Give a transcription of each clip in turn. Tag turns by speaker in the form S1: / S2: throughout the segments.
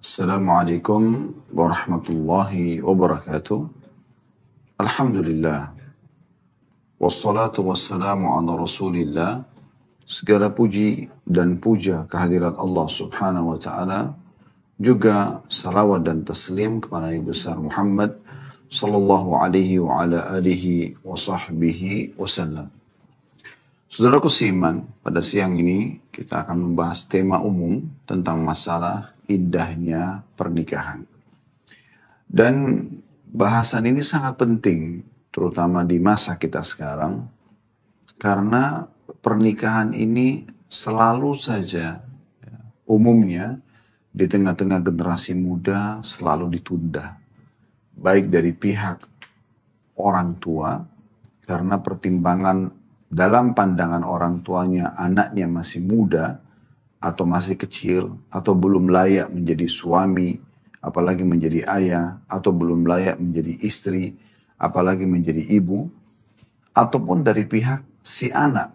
S1: Assalamualaikum warahmatullahi wabarakatuh. Alhamdulillah. Wassalatu wassalamu ala rasulillah. Segala puji dan puja kehadirat Allah subhanahu wa ta'ala. Juga salawat dan taslim kepada Nabi besar Muhammad sallallahu alaihi wa ala alihi wa sahbihi wasallam. Saudaraku seiman, pada siang ini kita akan membahas tema umum tentang masalah indahnya pernikahan. Dan bahasan ini sangat penting, terutama di masa kita sekarang, karena pernikahan ini selalu saja, umumnya di tengah-tengah generasi muda selalu ditunda. Baik dari pihak orang tua, karena pertimbangan dalam pandangan orang tuanya anaknya masih muda, atau masih kecil, atau belum layak menjadi suami, apalagi menjadi ayah, atau belum layak menjadi istri, apalagi menjadi ibu, ataupun dari pihak si anak.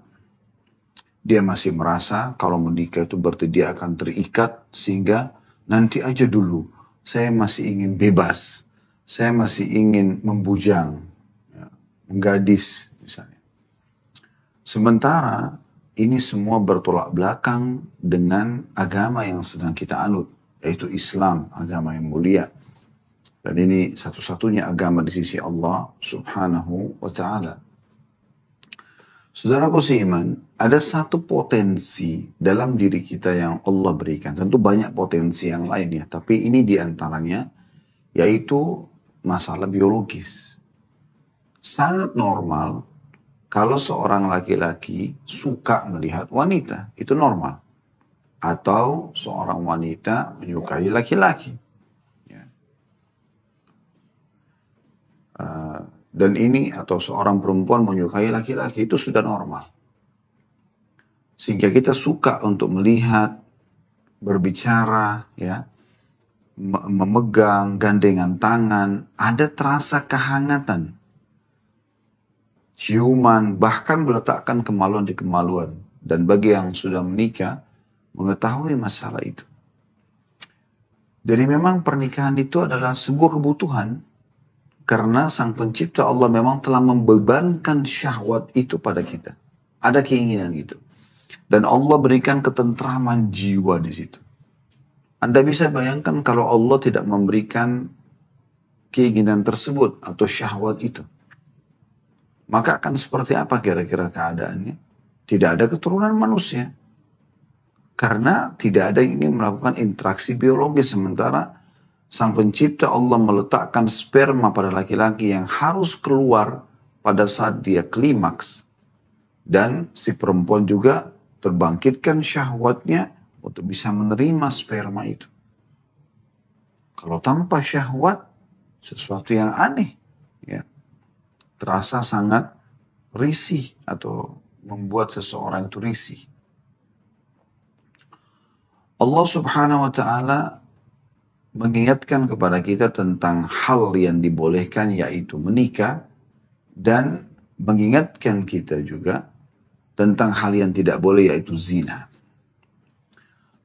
S1: Dia masih merasa kalau menikah itu berarti dia akan terikat, sehingga nanti aja dulu, saya masih ingin bebas, saya masih ingin membujang, menggadis misalnya. Sementara ini semua bertolak belakang dengan agama yang sedang kita anut, yaitu Islam, agama yang mulia. Dan ini satu-satunya agama di sisi Allah subhanahu wa ta'ala. Saudaraku seiman, ada satu potensi dalam diri kita yang Allah berikan. Tentu banyak potensi yang lainnya, tapi ini diantaranya, yaitu masalah biologis. Sangat normal kalau seorang laki-laki suka melihat wanita, itu normal. Atau seorang wanita menyukai laki-laki. Ya. Dan ini, atau seorang perempuan menyukai laki-laki, itu sudah normal. Sehingga kita suka untuk melihat, berbicara, ya, memegang, gandengan tangan, ada terasa kehangatan. Ciuman, bahkan meletakkan kemaluan di kemaluan. Dan bagi yang sudah menikah, mengetahui masalah itu. Jadi memang pernikahan itu adalah sebuah kebutuhan. Karena sang pencipta Allah memang telah membebankan syahwat itu pada kita. Ada keinginan gitu. Dan Allah berikan ketentraman jiwa di situ. Anda bisa bayangkan kalau Allah tidak memberikan keinginan tersebut atau syahwat itu. Maka akan seperti apa kira-kira keadaannya? Tidak ada keturunan manusia. Karena tidak ada yang ingin melakukan interaksi biologis. Sementara sang pencipta Allah meletakkan sperma pada laki-laki yang harus keluar pada saat dia klimaks. Dan si perempuan juga terbangkitkan syahwatnya untuk bisa menerima sperma itu. Kalau tanpa syahwat, sesuatu yang aneh. Ya. Terasa sangat risih atau membuat seseorang itu risih. Allah subhanahu wa ta'ala mengingatkan kepada kita tentang hal yang dibolehkan, yaitu menikah, dan mengingatkan kita juga tentang hal yang tidak boleh, yaitu zina.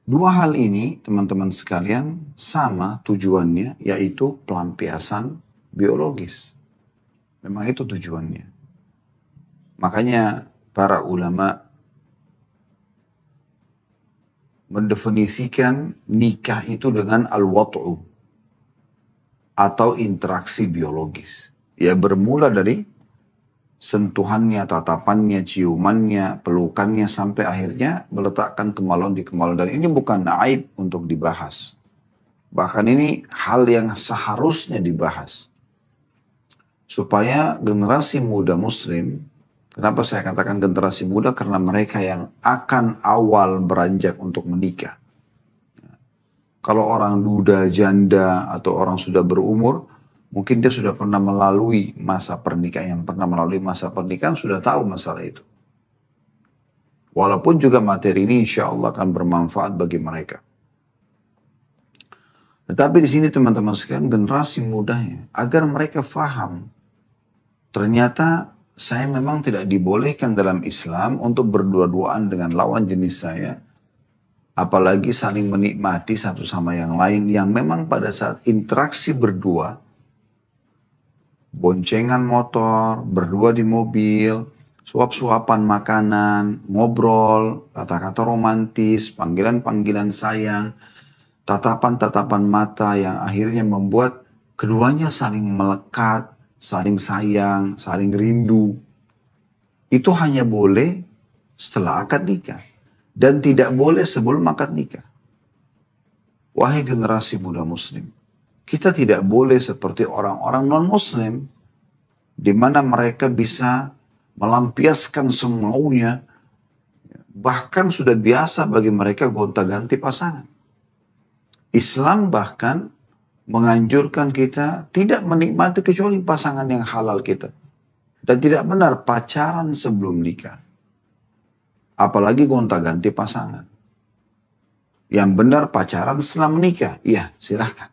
S1: Dua hal ini, teman-teman sekalian, sama tujuannya, yaitu pelampiasan biologis. Memang itu tujuannya. Makanya para ulama mendefinisikan nikah itu dengan al-wat'u atau interaksi biologis. Ya bermula dari sentuhannya, tatapannya, ciumannya, pelukannya sampai akhirnya meletakkan kemaluan di kemaluan. Dan ini bukan aib untuk dibahas. Bahkan ini hal yang seharusnya dibahas. Supaya generasi muda muslim, kenapa saya katakan generasi muda? Karena mereka yang akan awal beranjak untuk menikah. Kalau orang duda, janda, atau orang sudah berumur, mungkin dia sudah pernah melalui masa pernikahan. Yang pernah melalui masa pernikahan sudah tahu masalah itu. Walaupun juga materi ini insya Allah akan bermanfaat bagi mereka. Tetapi di sini teman-teman sekalian, generasi mudanya, agar mereka faham, ternyata saya memang tidak dibolehkan dalam Islam untuk berdua-duaan dengan lawan jenis saya apalagi saling menikmati satu sama yang lain yang memang pada saat interaksi berdua, boncengan motor, berdua di mobil, suap-suapan makanan, ngobrol, kata-kata romantis, panggilan-panggilan sayang, tatapan-tatapan mata yang akhirnya membuat keduanya saling melekat, saling sayang, saling rindu. Itu hanya boleh setelah akad nikah. Dan tidak boleh sebelum akad nikah. Wahai generasi muda muslim, kita tidak boleh seperti orang-orang non-muslim, di mana mereka bisa melampiaskan semaunya, bahkan sudah biasa bagi mereka gonta-ganti pasangan. Islam bahkan menganjurkan kita tidak menikmati kecuali pasangan yang halal kita. Dan tidak benar pacaran sebelum nikah. Apalagi gonta-ganti pasangan. Yang benar pacaran setelah menikah. Iya, silahkan.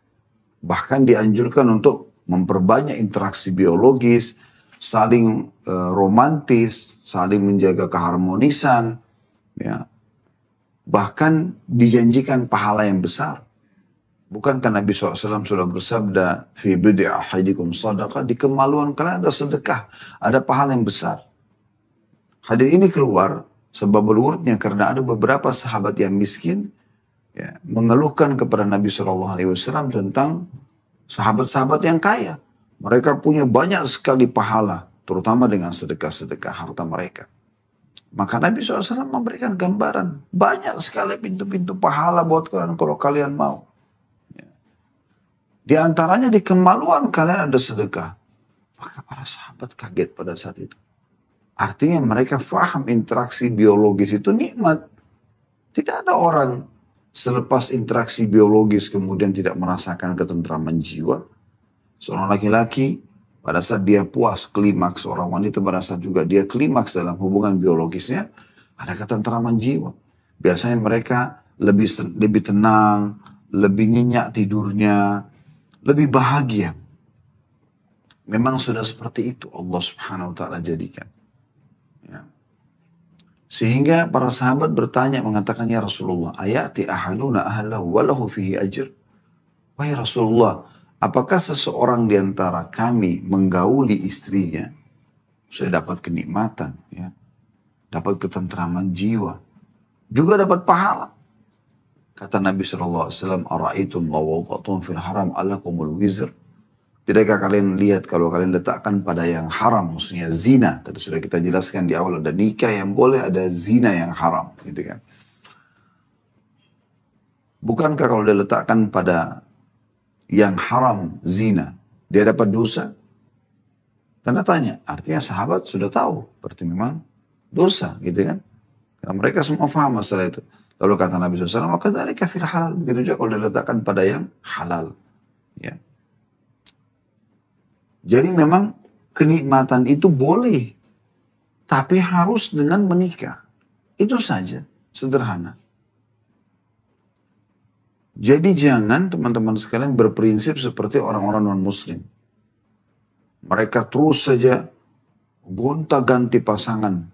S1: Bahkan dianjurkan untuk memperbanyak interaksi biologis, saling romantis, saling menjaga keharmonisan. Ya. Bahkan dijanjikan pahala yang besar. Bukankah Nabi SAW sudah bersabda, Fi bidi ahadikum sadaqah, di kemaluan kalian ada sedekah, ada pahala yang besar. Hadis ini keluar sebab berurutnya karena ada beberapa sahabat yang miskin ya, mengeluhkan kepada Nabi SAW tentang sahabat-sahabat yang kaya. Mereka punya banyak sekali pahala, terutama dengan sedekah-sedekah harta mereka. Maka Nabi SAW memberikan gambaran, banyak sekali pintu-pintu pahala buat kalian kalau kalian mau. Ya. Di antaranya di kemaluan kalian ada sedekah. Maka para sahabat kaget pada saat itu. Artinya mereka faham interaksi biologis itu nikmat. Tidak ada orang selepas interaksi biologis kemudian tidak merasakan ketentraman jiwa. Seorang laki-laki pada saat dia puas klimaks, seorang wanita pada saat juga dia klimaks dalam hubungan biologisnya, ada ketentraman jiwa. Biasanya mereka lebih tenang, lebih nyenyak tidurnya, lebih bahagia. Memang sudah seperti itu Allah Subhanahu wa taala jadikan. Ya. Sehingga para sahabat bertanya mengatakan, ya Rasulullah, ayati ahaduna ahlahu walahu fihi ajr. Wahai Rasulullah, apakah seseorang di antara kami menggauli istrinya sudah dapat kenikmatan, ya, dapat ketentraman jiwa, juga dapat pahala? Kata Nabi SAW, ara'aitum wa wada'tum fil haram alakumul wizr. Tidakkah kalian lihat kalau kalian letakkan pada yang haram, maksudnya zina. Tadi sudah kita jelaskan di awal, ada nikah yang boleh, ada zina yang haram. Gitu kan. Bukankah kalau diletakkan pada yang haram, zina, dia dapat dosa? Tanda tanya, artinya sahabat sudah tahu, berarti memang dosa, gitu kan. Karena mereka semua paham masalah itu. Lalu kata Nabi SAW, maka dari kafir halal. Begitu juga kalau diletakkan pada yang halal. Ya. Jadi memang kenikmatan itu boleh. Tapi harus dengan menikah. Itu saja. Sederhana. Jadi jangan teman-teman sekalian berprinsip seperti orang-orang non-muslim. Mereka terus saja gonta-ganti pasangan.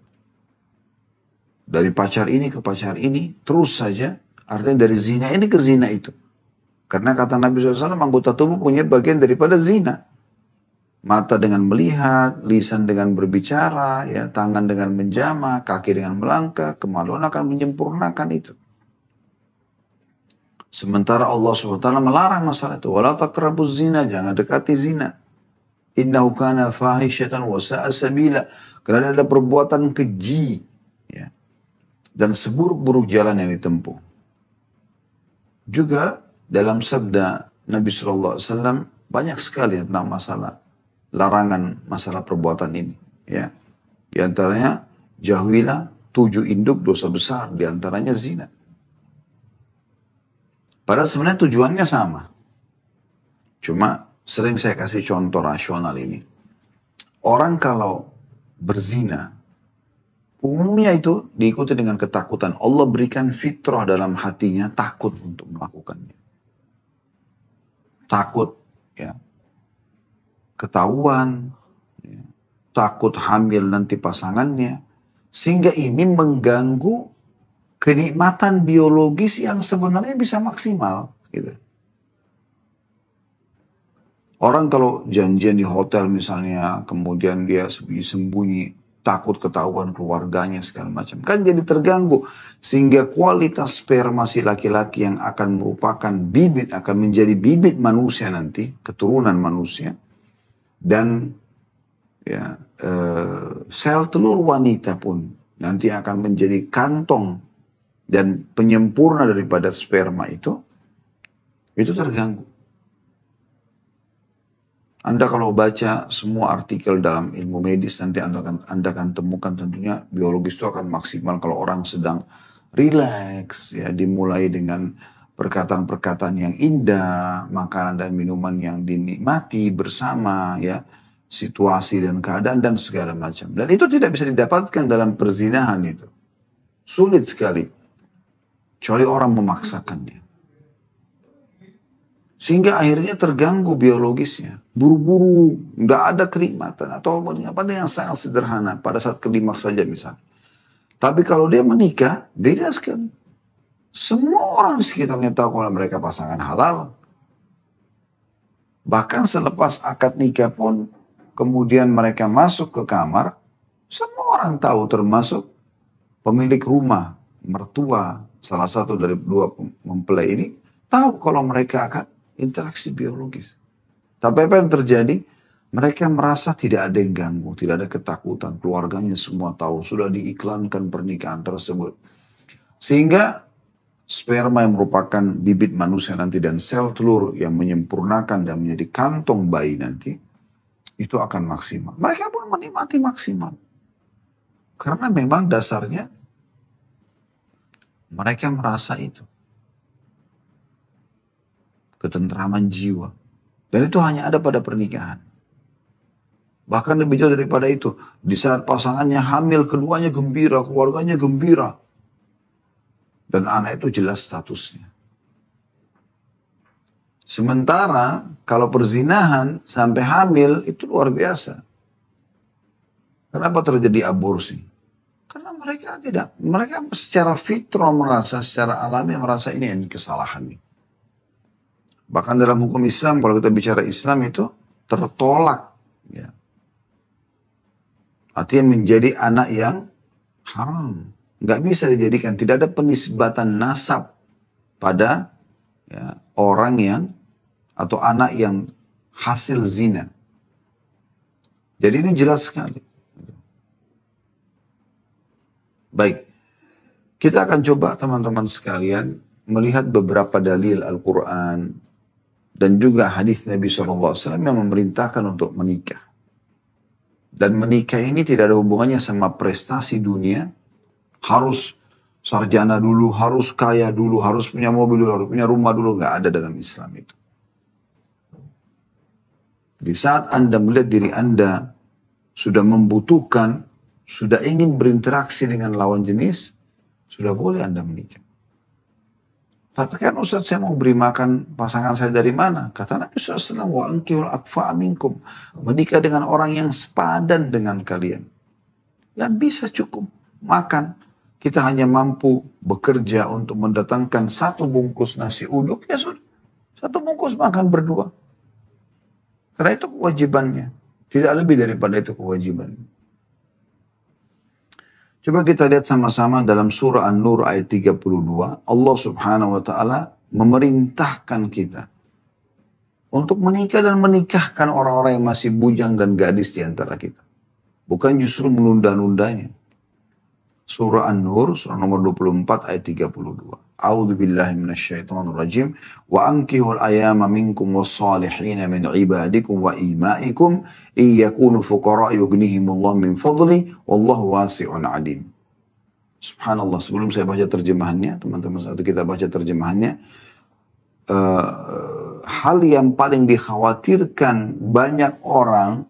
S1: Dari pacar ini ke pacar ini. Terus saja. Artinya dari zina ini ke zina itu. Karena kata Nabi SAW, anggota tubuh punya bagian daripada zina. Mata dengan melihat, lisan dengan berbicara, ya, tangan dengan menjamah, kaki dengan melangkah, kemaluan akan menyempurnakan itu. Sementara Allah SWT melarang masalah itu. Wala taqrabuz zina, jangan dekati zina. Innahu kana fahisyatan wa sa'a sabila. Karena ada perbuatan keji, ya, dan seburuk-buruk jalan yang ditempuh. Juga dalam sabda Nabi SAW banyak sekali tentang masalah larangan masalah perbuatan ini, ya. Di antaranya jauhilah 7 induk dosa besar, di antaranya zina. Padahal sebenarnya tujuannya sama. Cuma sering saya kasih contoh rasional ini. Orang kalau berzina, umumnya itu diikuti dengan ketakutan. Allah berikan fitrah dalam hatinya, takut untuk melakukannya. Takut, ya. Ketahuan, ya, takut hamil nanti pasangannya, sehingga ini mengganggu kenikmatan biologis yang sebenarnya bisa maksimal. Gitu. Orang kalau janjian di hotel misalnya, kemudian dia sembunyi, takut ketahuan keluarganya segala macam. Kan jadi terganggu. Sehingga kualitas sperma si laki-laki yang akan merupakan bibit, akan menjadi bibit manusia nanti, keturunan manusia. Dan ya, sel telur wanita pun nanti akan menjadi kantong dan penyempurna daripada sperma itu terganggu. Anda kalau baca semua artikel dalam ilmu medis nanti Anda akan temukan tentunya biologis itu akan maksimal kalau orang sedang rileks, ya, dimulai dengan perkataan-perkataan yang indah, makanan dan minuman yang dinikmati bersama, ya, situasi dan keadaan dan segala macam. Dan itu tidak bisa didapatkan dalam perzinahan itu. Sulit sekali. Kecuali orang memaksakannya. Sehingga akhirnya terganggu biologisnya. Buru-buru, nggak ada kenikmatan. Atau apa yang sangat sederhana pada saat klimaks saja misalnya. Tapi kalau dia menikah, beda sekali. Semua orang di sekitarnya tahu kalau mereka pasangan halal. Bahkan selepas akad nikah pun, kemudian mereka masuk ke kamar, semua orang tahu termasuk pemilik rumah, mertua, salah satu dari dua mempelai ini, tahu kalau mereka akan interaksi biologis. Tapi apa yang terjadi? Mereka merasa tidak ada yang ganggu, tidak ada ketakutan. Keluarganya semua tahu, sudah diiklankan pernikahan tersebut. Sehingga sperma yang merupakan bibit manusia nanti dan sel telur yang menyempurnakan dan menjadi kantong bayi nanti, itu akan maksimal. Mereka pun menikmati maksimal. Karena memang dasarnya mereka merasa itu. Ketentraman jiwa. Dan itu hanya ada pada pernikahan. Bahkan lebih jauh daripada itu. Di saat pasangannya hamil, keduanya gembira, keluarganya gembira. Dan anak itu jelas statusnya. Sementara kalau perzinahan sampai hamil itu luar biasa. Kenapa terjadi aborsi? Karena mereka secara fitrah merasa, secara alami merasa ini yang kesalahan nih. Bahkan dalam hukum Islam, kalau kita bicara Islam itu tertolak. Ya. Artinya menjadi anak yang haram. Nggak bisa dijadikan, tidak ada penisbatan nasab pada, ya, orang yang, atau anak yang hasil zina. Jadi ini jelas sekali. Baik, kita akan coba teman-teman sekalian melihat beberapa dalil Al-Quran dan juga hadis Nabi SAW yang memerintahkan untuk menikah. Dan menikah ini tidak ada hubungannya sama prestasi dunia. Harus sarjana dulu, harus kaya dulu, harus punya mobil dulu, harus punya rumah dulu. Nggak ada dalam Islam itu. Di saat Anda melihat diri Anda sudah membutuhkan, sudah ingin berinteraksi dengan lawan jenis, sudah boleh Anda menikah. Tapi kan Ustaz, saya mau beri makan pasangan saya dari mana? Kata Nabi SAW, wa ankihul akfa'a minkum. Menikah dengan orang yang sepadan dengan kalian. Yang bisa cukup makan. Kita hanya mampu bekerja untuk mendatangkan satu bungkus nasi uduk, ya sudah. Satu bungkus makan berdua. Karena itu kewajibannya. Tidak lebih daripada itu kewajibannya. Coba kita lihat sama-sama dalam surah An-Nur ayat 32. Allah subhanahu wa ta'ala memerintahkan kita untuk menikah dan menikahkan orang-orang yang masih bujang dan gadis di antara kita. Bukan justru menunda-nundanya. Surah An-Nur, surah nomor 24 ayat 32. A'udzu billahi minasyaitonir rajim. Wa ankihul ayama minkum was-salihin min ibadikum wa imaikum iyakunu fuqara yughnihimullah min fadli wallahu wasi'un alim. Subhanallah, sebelum saya baca terjemahannya, teman-teman, saat kita baca terjemahannya, hal yang paling dikhawatirkan banyak orang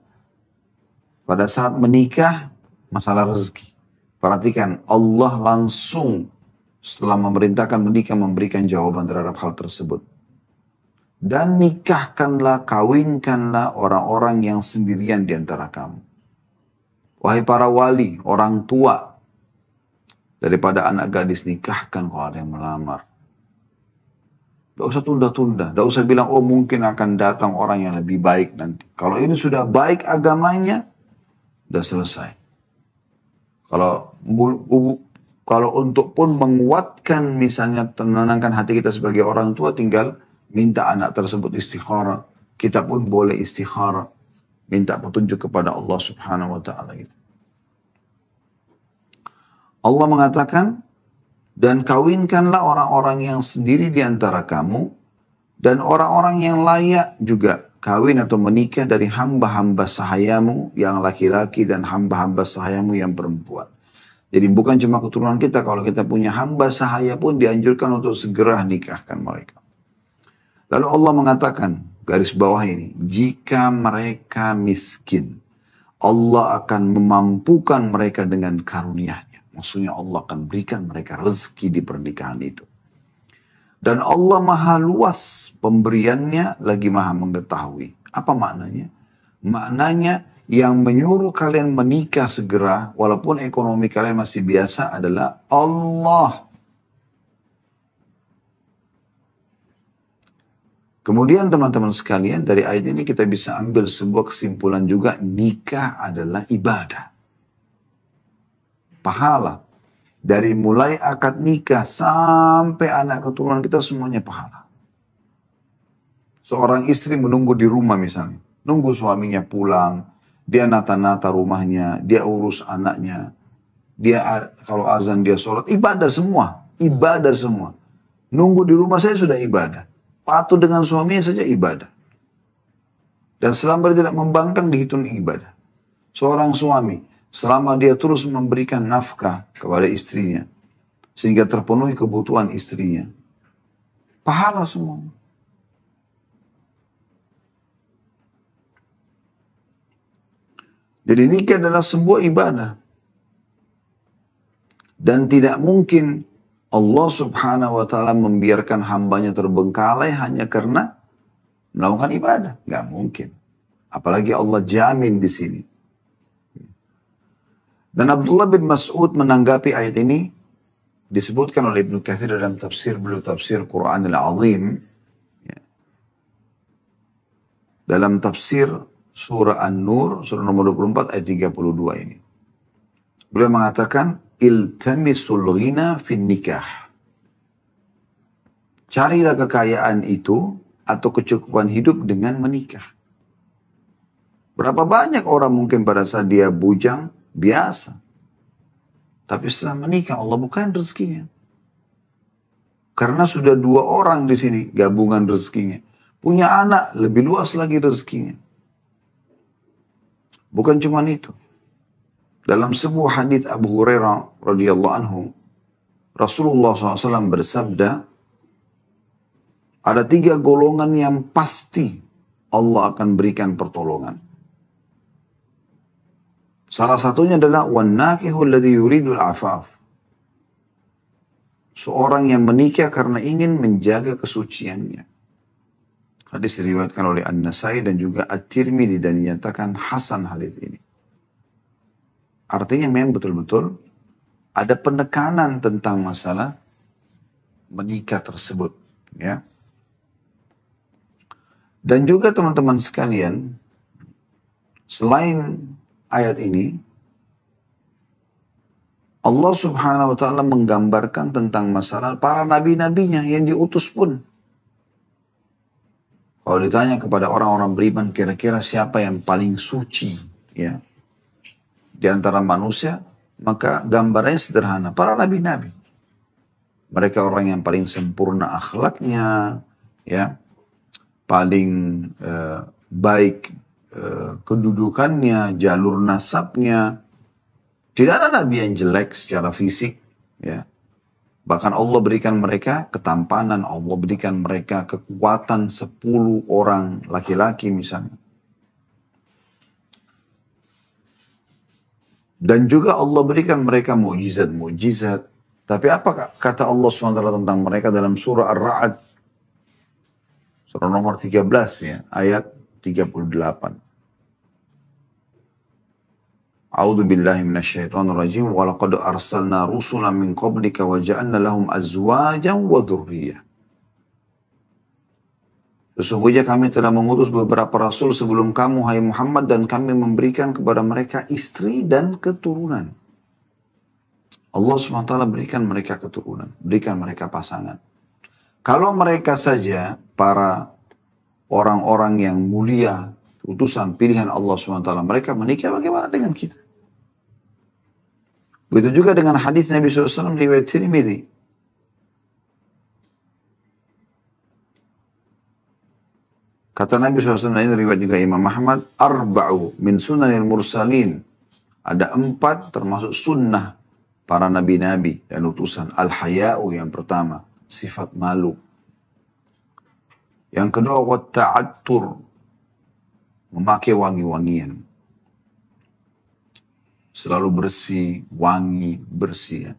S1: pada saat menikah, masalah rezeki. Perhatikan, Allah langsung setelah memerintahkan menikah memberikan jawaban terhadap hal tersebut. Dan nikahkanlah, kawinkanlah orang-orang yang sendirian di antara kamu. Wahai para wali, orang tua, Daripada anak gadis nikahkan kalau ada yang melamar. Tidak usah tunda-tunda. Tidak usah bilang, oh mungkin akan datang orang yang lebih baik nanti. Kalau ini sudah baik agamanya, sudah selesai. Kalau untuk pun menguatkan misalnya menenangkan hati kita sebagai orang tua, tinggal minta anak tersebut istikharah. Kita pun boleh istikharah. Minta petunjuk kepada Allah subhanahu wa ta'ala. Gitu. Allah mengatakan, dan kawinkanlah orang-orang yang sendiri di antara kamu, dan orang-orang yang layak juga kawin atau menikah dari hamba-hamba sahayamu yang laki-laki dan hamba-hamba sahayamu yang perempuan. Jadi bukan cuma keturunan kita, kalau kita punya hamba sahaya pun dianjurkan untuk segera nikahkan mereka. Lalu Allah mengatakan, garis bawah ini, jika mereka miskin, Allah akan memampukan mereka dengan karunia-Nya. Maksudnya Allah akan berikan mereka rezeki di pernikahan itu. Dan Allah maha luas pemberiannya, lagi maha mengetahui. Apa maknanya? Maknanya yang menyuruh kalian menikah segera, walaupun ekonomi kalian masih biasa, adalah Allah. Kemudian teman-teman sekalian, dari ayat ini kita bisa ambil sebuah kesimpulan juga, nikah adalah ibadah. Pahala. Dari mulai akad nikah sampai anak keturunan kita semuanya pahala. Seorang istri menunggu di rumah misalnya. Nunggu suaminya pulang. Dia nata-nata rumahnya. Dia urus anaknya. Dia kalau azan dia sholat. Ibadah semua. Ibadah semua. Nunggu di rumah saya sudah ibadah. Patuh dengan suaminya saja ibadah. Dan selama dia tidak membangkang dihitung ibadah. Seorang suami. Selama dia terus memberikan nafkah kepada istrinya. Sehingga terpenuhi kebutuhan istrinya. Pahala semua. Jadi nikah adalah sebuah ibadah. Dan tidak mungkin Allah subhanahu wa ta'ala membiarkan hambanya terbengkalai hanya karena melakukan ibadah. Nggak mungkin. Apalagi Allah jamin di sini. Dan Abdullah bin Mas'ud menanggapi ayat ini, disebutkan oleh Ibnu Katsir dalam tafsir beliau, tafsir Quran al-Azim. Ya. Dalam tafsir surah An-Nur, surah nomor 24 ayat 32 ini. Beliau mengatakan, iltamisul ghina fin nikah. Carilah kekayaan itu atau kecukupan hidup dengan menikah. Berapa banyak orang mungkin pada saat dia bujang, biasa. Tapi setelah menikah Allah bukan rezekinya. Karena sudah 2 orang di sini gabungan rezekinya. Punya anak lebih luas lagi rezekinya. Bukan cuma itu. Dalam sebuah hadits Abu Hurairah radhiyallahu anhu, Rasulullah SAW bersabda, ada 3 golongan yang pasti Allah akan berikan pertolongan. Salah satunya adalah wannakihul ladzi yuridul afaf. Seorang yang menikah karena ingin menjaga kesuciannya. Hadis diriwayatkan oleh An-Nasai dan juga At-Tirmidzi dan dinyatakan hasan hadis ini. Artinya memang betul-betul ada penekanan tentang masalah menikah tersebut, ya. Dan juga teman-teman sekalian, selain ayat ini, Allah subhanahu wa ta'ala menggambarkan tentang masalah para nabi-nabinya yang diutus pun. Kalau ditanya kepada orang-orang beriman, kira-kira siapa yang paling suci, ya, di antara manusia, maka gambarnya sederhana, para nabi-nabi. Mereka orang yang paling sempurna akhlaknya, ya, paling baik kedudukannya, jalur nasabnya. Tidak ada nabi yang jelek secara fisik, ya. Bahkan Allah berikan mereka ketampanan, Allah berikan mereka kekuatan 10 orang laki-laki misalnya. Dan juga Allah berikan mereka mukjizat-mukjizat. Tapi apa kata Allah SWT tentang mereka dalam surah Ar-Ra'd? Surah nomor 13 ya, ayat 38. A'udzu billahi minasyaitonir rajim. Wa laqad arsalna rusulan min qablika wa ja'alna lahum azwajan wa dzurriyyah. Sesungguhnya kami telah mengutus beberapa rasul sebelum kamu, hai Muhammad, dan kami memberikan kepada mereka istri dan keturunan. Allah SWT berikan mereka keturunan, berikan mereka pasangan. Kalau mereka saja, para orang-orang yang mulia, utusan pilihan Allah SWT, mereka menikah, bagaimana dengan kita? Begitu juga dengan hadis Nabi SAW riwayat Tirmidzi. Kata Nabi SAW, ini riwayat juga Imam Ahmad, arba'u min sunanil mursalin. Ada 4 termasuk sunnah para nabi-nabi dan utusan. Al-haya'u yang pertama, sifat malu. Yang kedua, wat-ta'attur, memakai wangi-wangian. Selalu bersih, wangi, bersih,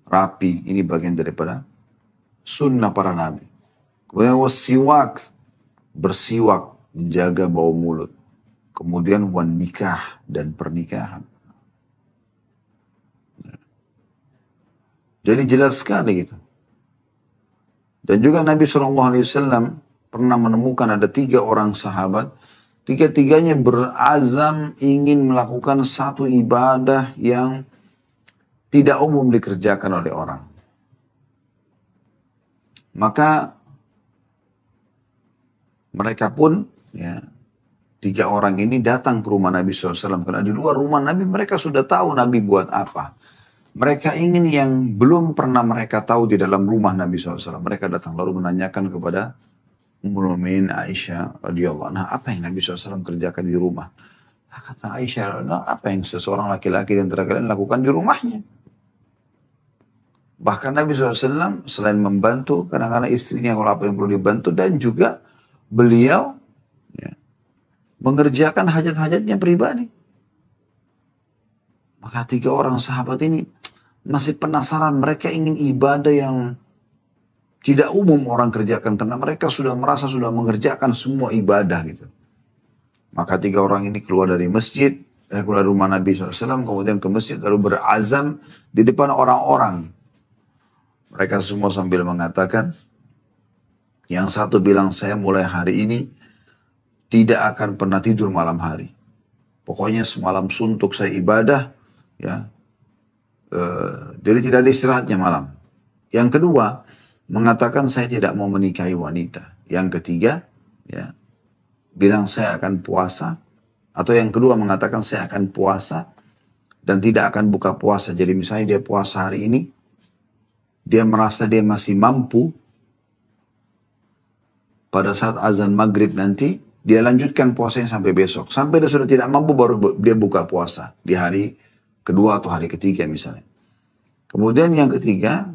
S1: rapi. Ini bagian daripada sunnah para nabi. Kemudian wasiwak, bersiwak, menjaga bau mulut. Kemudian wan nikah dan pernikahan. Jadi jelas sekali gitu. Dan juga Nabi SAW pernah menemukan ada 3 orang sahabat. 3-tiganya berazam ingin melakukan satu ibadah yang tidak umum dikerjakan oleh orang. Maka mereka pun, ya, 3 orang ini datang ke rumah Nabi SAW. Karena di luar rumah Nabi mereka sudah tahu Nabi buat apa. Mereka ingin yang belum pernah mereka tahu di dalam rumah Nabi SAW. Mereka datang lalu menanyakan kepada Ummul Mukminin Aisyah radhiyallahu anha, apa yang Nabi SAW kerjakan di rumah? Kata Aisyah, apa yang seseorang laki-laki di antara kalian lakukan di rumahnya? Bahkan Nabi SAW selain membantu kadang-kadang istrinya kalau apa yang perlu dibantu, dan juga beliau, ya, mengerjakan hajat-hajatnya pribadi. Maka 3 orang sahabat ini masih penasaran, mereka ingin ibadah yang tidak umum orang kerjakan, karena mereka sudah merasa sudah mengerjakan semua ibadah gitu. Maka 3 orang ini keluar dari masjid, keluar dari rumah Nabi SAW, kemudian ke masjid, lalu berazam di depan orang-orang. Mereka semua sambil mengatakan, yang satu bilang, saya mulai hari ini tidak akan pernah tidur malam hari. Pokoknya semalam suntuk saya ibadah, ya. Jadi tidak ada istirahatnya malam. Yang kedua, mengatakan saya tidak mau menikahi wanita. Yang ketiga, ya, bilang saya akan puasa. Atau yang kedua mengatakan saya akan puasa dan tidak akan buka puasa. Jadi misalnya dia puasa hari ini, dia merasa dia masih mampu. Pada saat azan maghrib nanti, dia lanjutkan puasanya sampai besok. Sampai dia sudah tidak mampu baru dia buka puasa. Di hari kedua atau hari ketiga misalnya. Kemudian yang ketiga,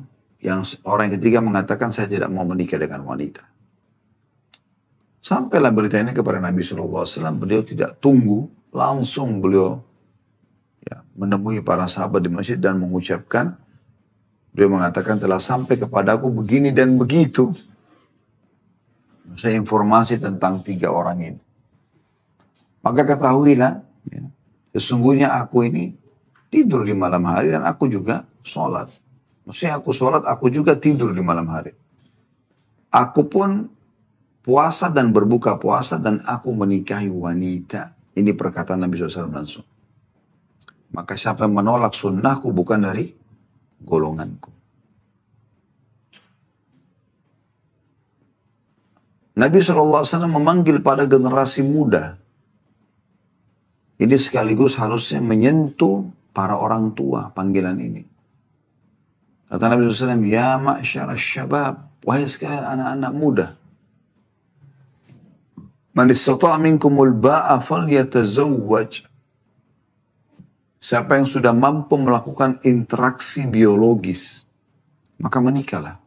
S1: orang yang ketiga mengatakan saya tidak mau menikah dengan wanita. Sampailah berita ini kepada Nabi SAW, beliau tidak tunggu, langsung beliau, ya, menemui para sahabat di masjid dan mengucapkan, beliau mengatakan telah sampai kepadaku begini dan begitu. Saya informasi tentang 3 orang ini. Maka ketahuilah, ya, sesungguhnya aku ini tidur di malam hari dan aku juga sholat. Maksudnya aku sholat, aku juga tidur di malam hari. Aku pun puasa dan berbuka puasa dan aku menikahi wanita. Ini perkataan Nabi SAW langsung. Maka siapa yang menolak sunnahku bukan dari golonganku. Nabi SAW memanggil pada generasi muda. Ini sekaligus harusnya menyentuh para orang tua panggilan ini. Kata Nabi SAW, ya ma'syar syabab, wahai sekalian anak-anak muda. Man istata'a minkumul ba'a falyatazawwaj. Siapa yang sudah mampu melakukan interaksi biologis, maka menikahlah.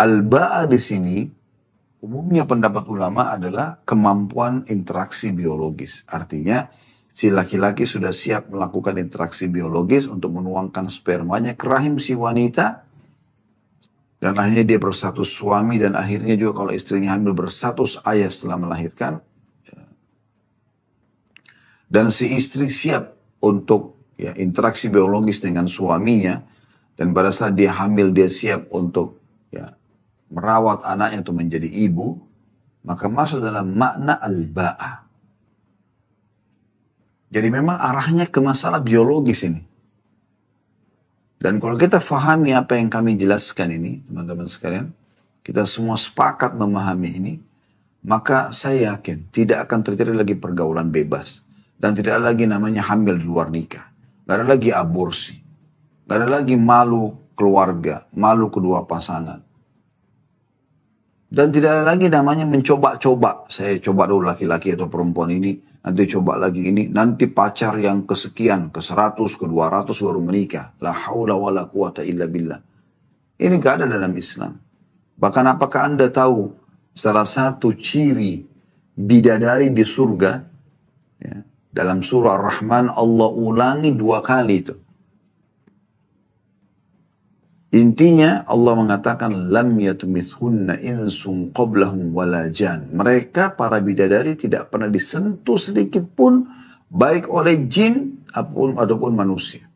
S1: Al-ba'a di sini, umumnya pendapat ulama adalah kemampuan interaksi biologis. Artinya, si laki-laki sudah siap melakukan interaksi biologis untuk menuangkan spermanya ke rahim si wanita. Dan akhirnya dia berstatus suami dan akhirnya juga kalau istrinya hamil berstatus ayah setelah melahirkan. Dan si istri siap untuk ya interaksi biologis dengan suaminya, dan pada saat dia hamil dia siap untuk ya merawat anaknya untuk menjadi ibu, maka masuk dalam makna al-ba'ah. Jadi memang arahnya ke masalah biologis ini. Dan kalau kita fahami apa yang kami jelaskan ini, teman-teman sekalian, kita semua sepakat memahami ini, maka saya yakin tidak akan terjadi lagi pergaulan bebas. Dan tidak ada lagi namanya hamil di luar nikah. Tidak ada lagi aborsi. Tidak ada lagi malu keluarga, malu kedua pasangan. Dan tidak ada lagi namanya mencoba-coba. Saya coba dulu laki-laki atau perempuan ini, nanti coba lagi ini, nanti pacar yang kesekian, ke 100, ke 200 baru menikah. La haula wa la quwata illa billah. Ini gak ada dalam Islam. Bahkan apakah Anda tahu salah satu ciri bidadari di surga, ya, dalam surah Ar-Rahman Allah ulangi 2 kali itu. Intinya Allah mengatakan lam yatmithunna insun qablahum wala jan. Mereka para bidadari tidak pernah disentuh sedikit pun baik oleh jin ataupun manusia.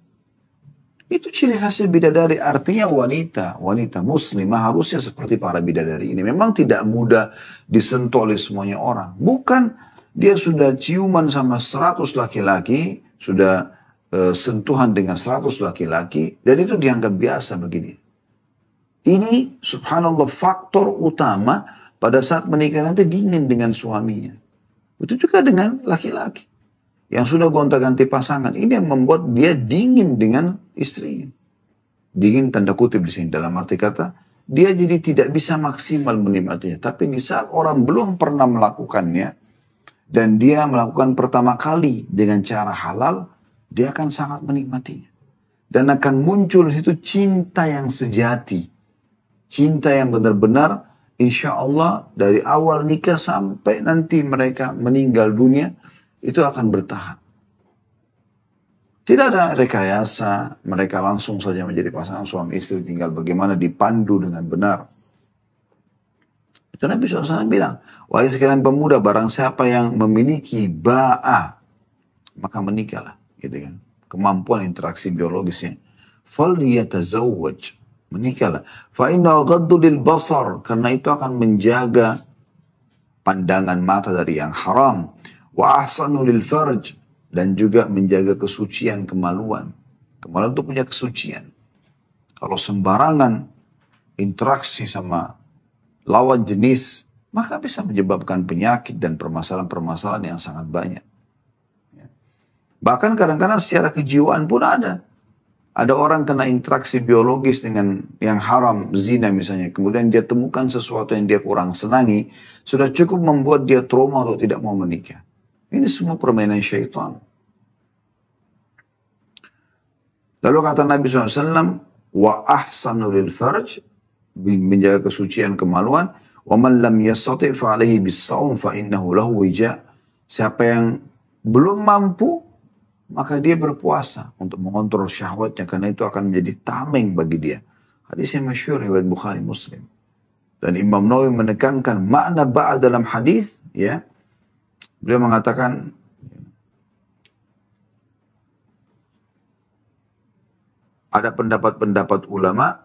S1: Itu ciri khasnya bidadari, artinya wanita muslimah harusnya seperti para bidadari ini. Memang tidak mudah disentuh oleh semuanya orang. Bukan dia sudah ciuman sama 100 laki-laki, sudah sentuhan dengan 100 laki-laki, dan itu dianggap biasa begini. Ini subhanallah faktor utama pada saat menikah nanti dingin dengan suaminya. Itu juga dengan laki-laki yang sudah gonta-ganti pasangan. Ini yang membuat dia dingin dengan istrinya. Dingin tanda kutip di sini dalam arti kata dia jadi tidak bisa maksimal menikmatinya. Tapi di saat orang belum pernah melakukannya dan dia melakukan pertama kali dengan cara halal, dia akan sangat menikmatinya. Dan akan muncul itu cinta yang sejati. Cinta yang benar-benar insya Allah dari awal nikah sampai nanti mereka meninggal dunia, itu akan bertahan. Tidak ada rekayasa, mereka langsung saja menjadi pasangan suami istri, tinggal bagaimana dipandu dengan benar. Itu Nabi SAW bilang, wahai sekalian pemuda, barang siapa yang memiliki ba'ah, maka menikahlah. Gitu kan. Kemampuan interaksi biologisnya. فَلْيَتَزَوَّجْ, menikahlah. فَإِنَّهُ غَضُّ لِلْبَصَرِ, karena itu akan menjaga pandangan mata dari yang haram. وَأَحْسَنُ لِلْفَرْجِ, dan juga menjaga kesucian kemaluan. Kemaluan itu punya kesucian. Kalau sembarangan interaksi sama lawan jenis, maka bisa menyebabkan penyakit dan permasalahan-permasalahan yang sangat banyak. Bahkan kadang-kadang secara kejiwaan pun ada. Ada orang kena interaksi biologis dengan yang haram, zina misalnya. Kemudian dia temukan sesuatu yang dia kurang senangi. Sudah cukup membuat dia trauma atau tidak mau menikah. Ini semua permainan syaitan. Lalu kata Nabi SAW, wa ahsanu lil farj, menjaga kesucian kemaluan, wa man lam yastati' fa alaihi bis-shaum fa innahu lahu wija'. Siapa yang belum mampu, maka dia berpuasa untuk mengontrol syahwatnya, karena itu akan menjadi tameng bagi dia. Hadisnya masyhur riwayat Bukhari Muslim. Dan Imam Nawawi menekankan makna ba'a dalam hadis, ya. Beliau mengatakan ada pendapat-pendapat ulama.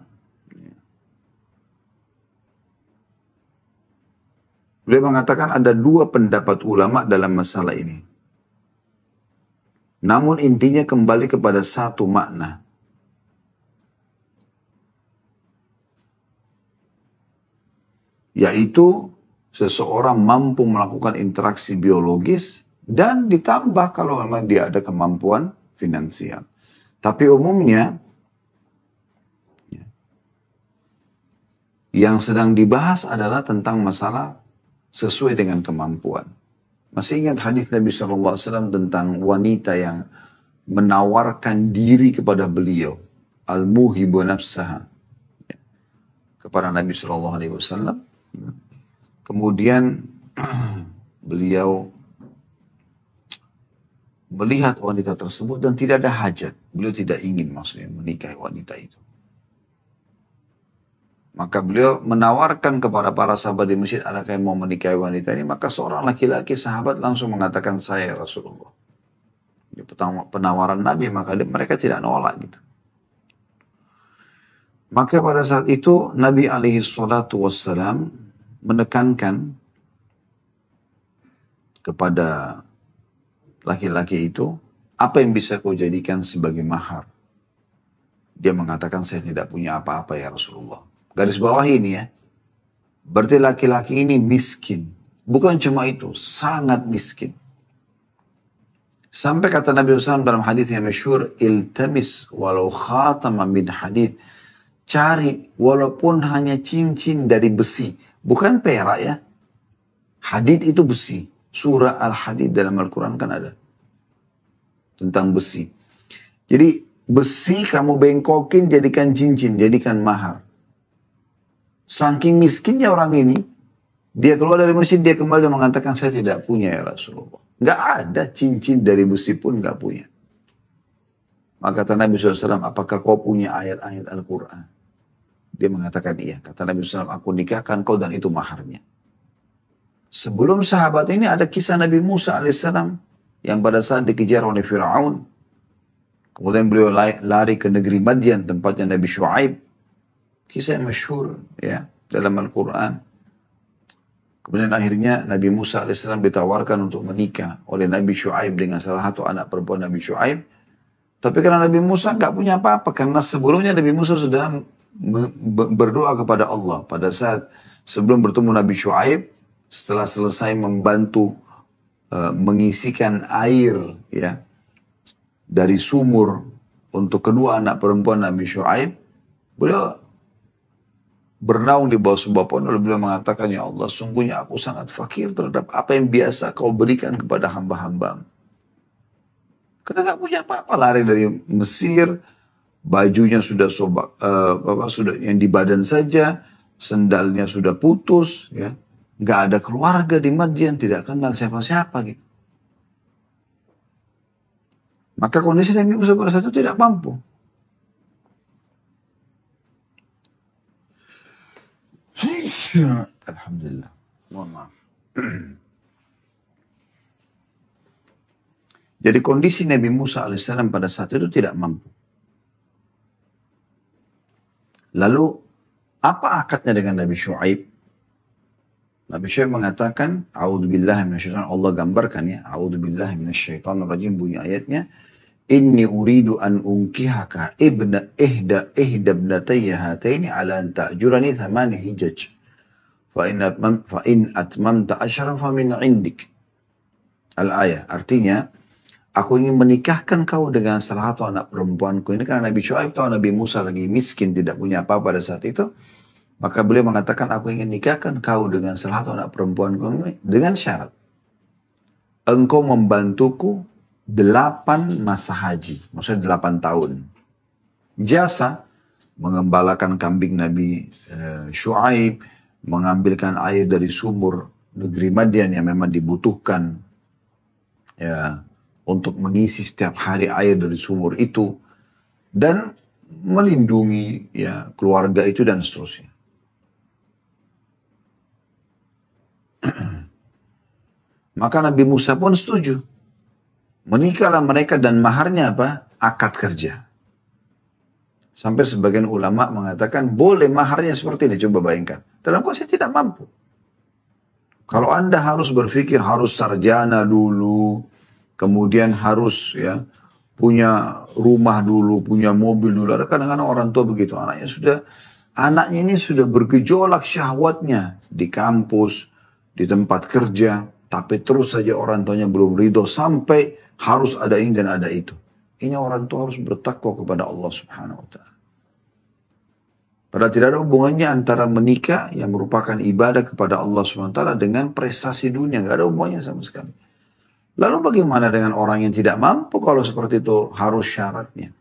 S1: Beliau mengatakan ada 2 pendapat ulama dalam masalah ini. Namun intinya kembali kepada satu makna. Yaitu seseorang mampu melakukan interaksi biologis dan ditambah kalau memang dia ada kemampuan finansial. Tapi umumnya yang sedang dibahas adalah tentang masalah sesuai dengan kemampuan. Masih ingat hadis Nabi SAW tentang wanita yang menawarkan diri kepada beliau, al-muhibu nafsaha, kepada Nabi SAW. Kemudian beliau melihat wanita tersebut dan tidak ada hajat. Beliau tidak ingin maksudnya menikahi wanita itu. Maka beliau menawarkan kepada para sahabat di masjid, adakah yang mau menikahi wanita ini? Maka seorang laki-laki sahabat langsung mengatakan, saya Rasulullah. penawaran Nabi, maka mereka tidak nolak gitu. Maka pada saat itu Nabi alaihi salatu wassalam menekankan kepada laki-laki itu, apa yang bisa kau jadikan sebagai mahar? Dia mengatakan, saya tidak punya apa-apa ya Rasulullah. Garis bawah ini ya, berarti laki-laki ini miskin. Bukan cuma itu, sangat miskin. Sampai kata Nabi SAW dalam hadis yang masyhur, iltamis walau khatama min hadid. Cari walaupun hanya cincin dari besi. Bukan perak ya. Hadid itu besi. Surah Al-Hadid dalam Al-Quran kan ada. Tentang besi. Jadi besi kamu bengkokin jadikan cincin, jadikan mahar. Saking miskinnya orang ini, dia keluar dari masjid, dia kembali mengatakan, saya tidak punya ya Rasulullah. Nggak ada cincin dari besi pun nggak punya. Maka kata Nabi SAW, apakah kau punya ayat-ayat Al-Quran? Dia mengatakan iya. Kata Nabi SAW, aku nikahkan kau dan itu maharnya. Sebelum sahabat ini ada kisah Nabi Musa alaihissalam yang pada saat dikejar oleh Fir'aun. Kemudian beliau lari ke negeri Madian, tempatnya Nabi Shu'aib. Kisah yang masyhur ya, dalam Al-Quran. Kemudian akhirnya Nabi Musa alaihissalam ditawarkan untuk menikah oleh Nabi Shu'aib dengan salah satu anak perempuan Nabi Shu'aib. Tapi karena Nabi Musa nggak punya apa-apa, karena sebelumnya Nabi Musa sudah berdoa kepada Allah pada saat sebelum bertemu Nabi Shu'aib, setelah selesai membantu mengisikan air ya dari sumur untuk kedua anak perempuan Nabi Shu'aib, beliau bernaung di bawah sebuah pohon lalu beliau mengatakan, ya Allah, sungguhnya aku sangat fakir terhadap apa yang biasa kau berikan kepada hamba-hambamu. Karena nggak punya apa-apa, lari dari Mesir, bajunya sudah sudah yang di badan saja, sendalnya sudah putus, ya, nggak ada keluarga di Madian, tidak kenal siapa-siapa gitu. Maka kondisi Nabi Musa pada saat itu tidak mampu. Alhamdulillah, mohon maaf. Jadi kondisi Nabi Musa alaihissalam pada saat itu tidak mampu. Lalu, apa akadnya dengan Nabi Shu'aib? Nabi Shu'aib mengatakan, A'udzubillahi minasyaitonir, Allah gambarkan ya, A'udzubillahi minasyaitonir rajim, bunyi ayatnya, Inni uridu an unkihaka ihda ibnatayya hataini ala an ta'jurani thamani hijaj. Fa in atmamta asyara fa min indik. Al-ayah, artinya, aku ingin menikahkan kau dengan salah satu anak perempuanku. Ini karena Nabi Shu'aib tahu Nabi Musa lagi miskin, tidak punya apa pada saat itu. Maka beliau mengatakan, aku ingin nikahkan kau dengan salah satu anak perempuanku dengan syarat. Engkau membantuku 8 masa haji. Maksudnya 8 tahun. Jasa, mengembalakan kambing Nabi Shu'aib, mengambilkan air dari sumur negeri Madian yang memang dibutuhkan. Ya, untuk mengisi setiap hari air dari sumur itu dan melindungi ya keluarga itu dan seterusnya. Maka Nabi Musa pun setuju. Menikahlah mereka dan maharnya apa? Akad kerja. Sampai sebagian ulama mengatakan boleh maharnya seperti ini. Coba bayangkan. Dalam kondisi tidak mampu. Kalau Anda harus berpikir harus sarjana dulu, kemudian harus ya punya rumah dulu, punya mobil dulu. Ada kadang-kadang orang tua begitu, anaknya ini sudah bergejolak syahwatnya di kampus, di tempat kerja, tapi terus saja orang tuanya belum ridho sampai harus ada ini dan ada itu. Ini orang tua harus bertakwa kepada Allah Subhanahu wa Ta'ala. Padahal tidak ada hubungannya antara menikah yang merupakan ibadah kepada Allah Subhanahu wa Ta'ala dengan prestasi dunia, nggak ada hubungannya sama sekali. Lalu bagaimana dengan orang yang tidak mampu kalau seperti itu harus syaratnya?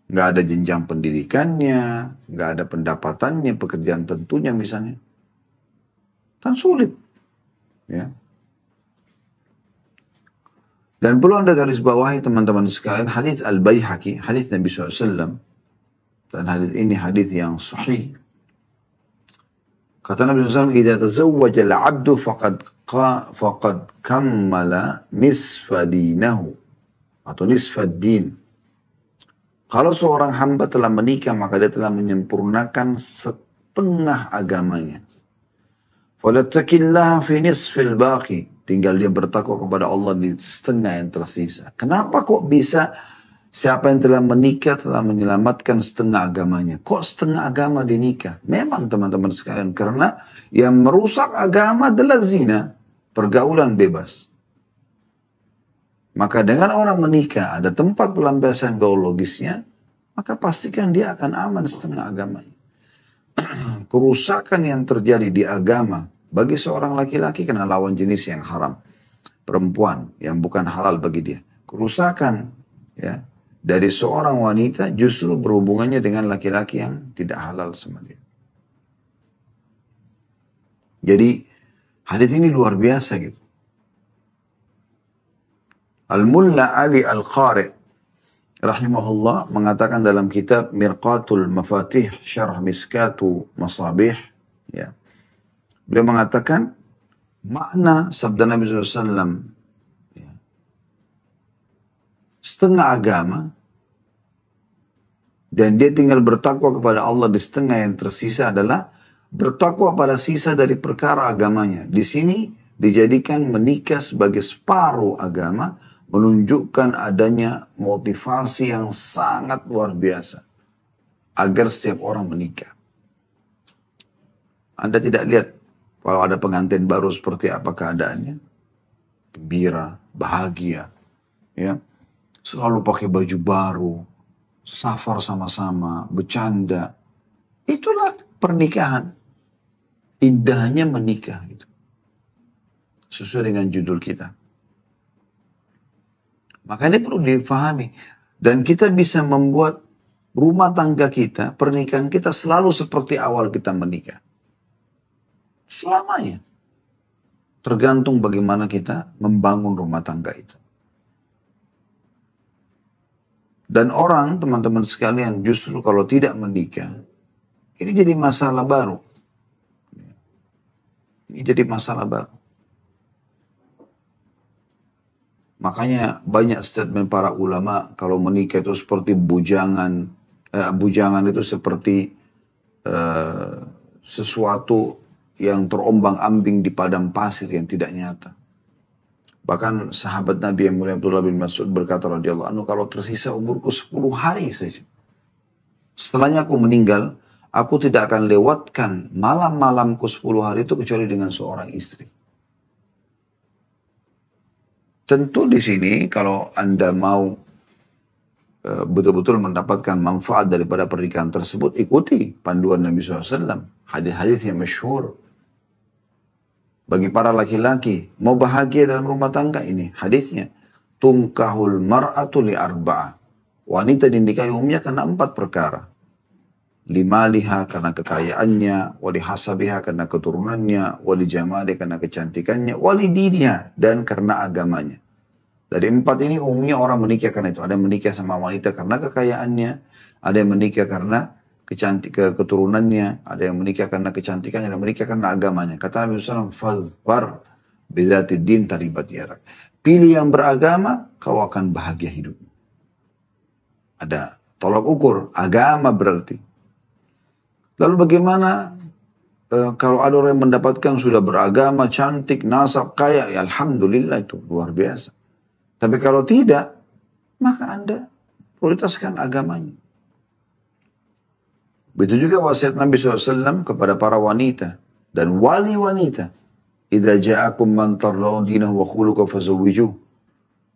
S1: Nggak ada jenjang pendidikannya, nggak ada pendapatannya, pekerjaan tentunya misalnya. Kan sulit. Ya. Dan perlu Anda garis bawahi teman-teman sekalian, hadits Al-Baihaqi, hadits Nabi SAW. Dan hadits ini hadits yang sahih. Kata Nabi SAW, "Idza tazawwaja al-'abdu faqad kammala nisfa dinahu." atau nisfad din. Kalau seorang hamba telah menikah, maka dia telah menyempurnakan setengah agamanya. Walattaqillaha fi nisfil baqi. Tinggal dia bertakwa kepada Allah di setengah yang tersisa. Kenapa kok bisa siapa yang telah menikah telah menyelamatkan setengah agamanya? Kok setengah agama dinikah? Memang teman-teman sekalian, karena yang merusak agama adalah zina, pergaulan bebas. Maka dengan orang menikah ada tempat pelampiasan biologisnya, maka pastikan dia akan aman setengah agamanya. Kerusakan yang terjadi di agama bagi seorang laki-laki karena lawan jenis yang haram, perempuan yang bukan halal bagi dia. Kerusakan ya dari seorang wanita justru berhubungannya dengan laki-laki yang tidak halal sama dia. Jadi hadis ini luar biasa gitu. Al-Mulla Ali Al-Qari rahimahullah mengatakan dalam kitab Mirqatul Mafatih Syarh Miskatu Masabih, ya, beliau mengatakan makna sabda Nabi SAW, ya, setengah agama dan dia tinggal bertakwa kepada Allah di setengah yang tersisa adalah bertakwa pada sisa dari perkara agamanya. Di sini dijadikan menikah sebagai separuh agama, menunjukkan adanya motivasi yang sangat luar biasa agar setiap orang menikah. Anda tidak lihat kalau ada pengantin baru seperti apa keadaannya? Gembira, bahagia, ya, selalu pakai baju baru, safar sama-sama, bercanda. Itulah pernikahan. Indahnya menikah gitu. Sesuai dengan judul kita. Makanya perlu difahami. Dan kita bisa membuat rumah tangga kita, pernikahan kita selalu seperti awal kita menikah. Selamanya. Tergantung bagaimana kita membangun rumah tangga itu. Dan orang, teman-teman sekalian, justru kalau tidak menikah, ini jadi masalah baru. Ini jadi masalah baru. Makanya banyak statement para ulama kalau menikah itu seperti bujangan. Bujangan itu seperti sesuatu yang terombang-ambing di padang pasir yang tidak nyata. Bahkan sahabat Nabi yang mulia Abdullah bin Mas'ud berkata radhiyallahu anhu, kalau tersisa umurku 10 hari saja, setelahnya aku meninggal, aku tidak akan lewatkan malam-malamku 10 hari itu kecuali dengan seorang istri. Tentu di sini kalau Anda mau betul-betul mendapatkan manfaat daripada pernikahan tersebut, ikuti panduan Nabi SAW. Hadis-hadis yang masyhur. Bagi para laki-laki, mau bahagia dalam rumah tangga ini, hadisnya. Tunkahul mar'atu li arba'ah. Wanita dinikahi umumnya karena 4 perkara. Limaliha karena kekayaannya, wali hasabiha karena keturunannya, wali jamali karena kecantikannya, wali diniha dan karena agamanya. Dari 4 ini umumnya orang menikah karena itu. Ada yang menikah sama wanita karena kekayaannya, ada yang menikah karena keturunannya, ada yang menikah karena kecantikannya, ada yang menikah karena agamanya. Kata Nabi SAW, fadhfar bidzati din taribat yadak. Pilih yang beragama, kau akan bahagia hidup. Ada tolak ukur, agama berarti. Lalu bagaimana kalau ada orang yang mendapatkan sudah beragama, cantik, nasab, kaya, ya alhamdulillah itu luar biasa. Tapi kalau tidak, maka Anda prioritaskan agamanya. Begitu juga wasiat Nabi SAW kepada para wanita dan wali wanita. Idza ja'akum man tardawna dinahu wa khuluquhu fazawwijuh.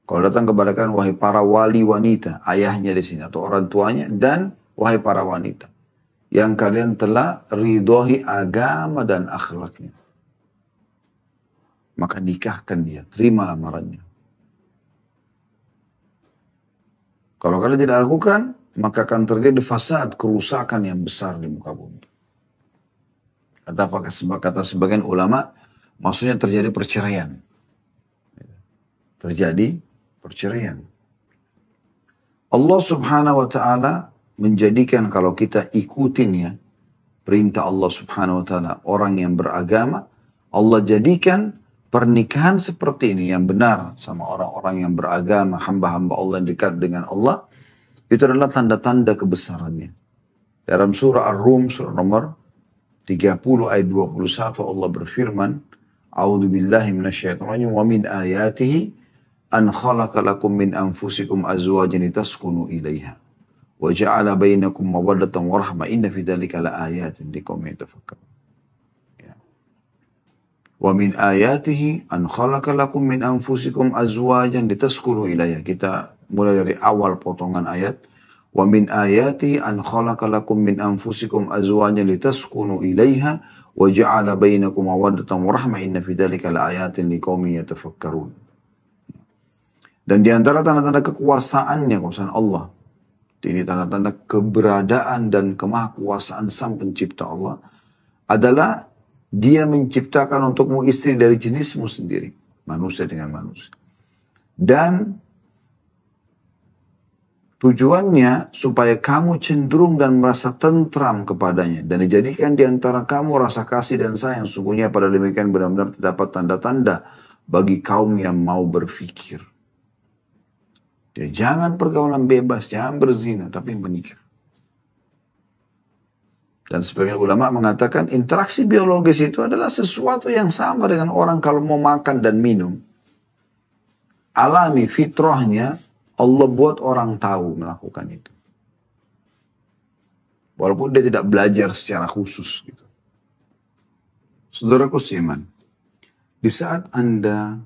S1: Kalau datang kepada kalian wahai para wali wanita, ayahnya di sini atau orang tuanya, dan wahai para wanita yang kalian telah ridhoi agama dan akhlaknya, maka nikahkan dia, terima lamarannya. Kalau kalian tidak lakukan, maka akan terjadi fasad, kerusakan yang besar di muka bumi. Kata sebagian ulama, maksudnya terjadi perceraian. Terjadi perceraian. Allah Subhanahu wa ta'ala menjadikan kalau kita ikutin ya, perintah Allah Subhanahu wa ta'ala, orang yang beragama, Allah jadikan pernikahan seperti ini yang benar sama orang-orang yang beragama, hamba-hamba Allah yang dekat dengan Allah, itu adalah tanda-tanda kebesarannya. Dalam surah Ar-Rum, surah nomor 30 ayat 21, Allah berfirman, A'udzu billahi minasyaitonir rajim, wa min ayatihi an khalaqa lakum min anfusikum azwajan litaskunu ilaiha wa ja'ala bainakum mawaddatan wa rahmah inna fi dzalika laayatin liqaumin yatafakkarun. Ya. Wa min ayatihi an khalaqa lakum min anfusikum azwajan litaskunu ilaiha. Kita mulai dari awal potongan ayat. Wa min ayatihi an khalaqa lakum min anfusikum azwajan litaskunu ilaiha wa ja'ala bainakum mawaddatan wa rahmah inna fi dzalika laayatin liqaumin yatafakkarun. Dan di antara tanda-tanda kekuasaannya, kekuasaan Allah, ini tanda-tanda keberadaan dan kemahakuasaan Sang Pencipta Allah, adalah Dia menciptakan untukmu istri dari jenismu sendiri, manusia dengan manusia. Dan tujuannya supaya kamu cenderung dan merasa tentram kepadanya. Dan dijadikan di antara kamu rasa kasih dan sayang. Sungguhnya pada demikian benar-benar terdapat tanda-tanda bagi kaum yang mau berfikir. Ya, jangan pergaulan bebas, jangan berzina, tapi menikah. Dan sebagian ulama mengatakan interaksi biologis itu adalah sesuatu yang sama dengan orang kalau mau makan dan minum. Alami, fitrahnya, Allah buat orang tahu melakukan itu. Walaupun dia tidak belajar secara khusus. Gitu. Saudaraku seiman, di saat Anda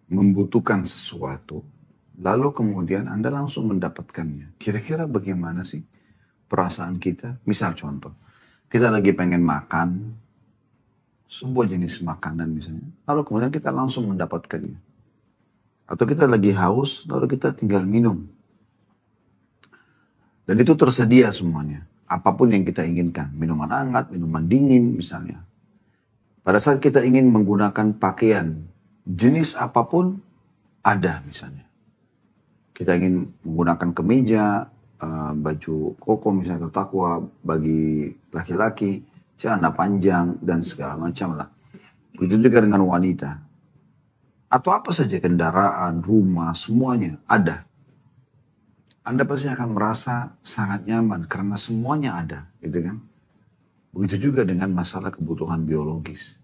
S1: membutuhkan sesuatu, lalu kemudian Anda langsung mendapatkannya. Kira-kira bagaimana sih perasaan kita? Misal contoh, kita lagi pengen makan, sebuah jenis makanan misalnya, lalu kemudian kita langsung mendapatkannya. Atau kita lagi haus, lalu kita tinggal minum. Dan itu tersedia semuanya. Apapun yang kita inginkan. Minuman hangat, minuman dingin misalnya. Pada saat kita ingin menggunakan pakaian, jenis apapun ada misalnya. Kita ingin menggunakan kemeja, baju koko misalnya, atau takwa bagi laki-laki, celana panjang, dan segala macam lah. Begitu juga dengan wanita. Atau apa saja, kendaraan, rumah, semuanya ada. Anda pasti akan merasa sangat nyaman karena semuanya ada, gitu kan? Begitu juga dengan masalah kebutuhan biologis.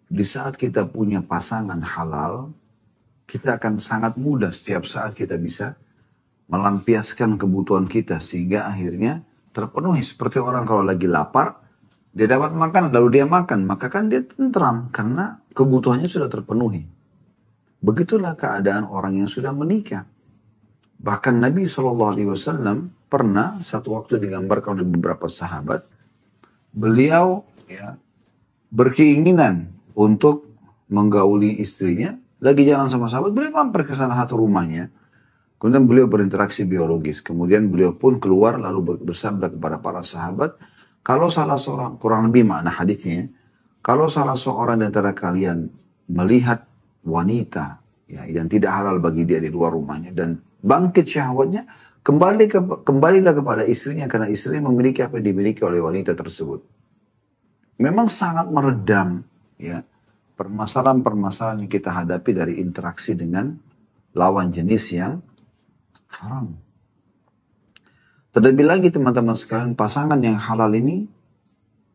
S1: Di saat kita punya pasangan halal, kita akan sangat mudah setiap saat kita bisa melampiaskan kebutuhan kita sehingga akhirnya terpenuhi. Seperti orang kalau lagi lapar, dia dapat makan lalu dia makan, maka kan dia tentram karena kebutuhannya sudah terpenuhi. Begitulah keadaan orang yang sudah menikah. Bahkan Nabi SAW pernah satu waktu digambarkan oleh beberapa sahabat, beliau ya, berkeinginan untuk menggauli istrinya, lagi jalan sama sahabat, beliau mampir ke salah satu rumahnya. Kemudian beliau berinteraksi biologis. Kemudian beliau pun keluar lalu bersabda kepada para sahabat, kalau salah seorang, kurang lebih makna hadisnya, kalau salah seorang di antara kalian melihat wanita ya, yang tidak halal bagi dia di luar rumahnya dan bangkit syahwatnya, kembalilah kepada istrinya karena istrinya memiliki apa yang dimiliki oleh wanita tersebut. Memang sangat meredam ya permasalahan-permasalahan yang kita hadapi dari interaksi dengan lawan jenis yang haram. Terlebih lagi teman-teman sekalian, pasangan yang halal ini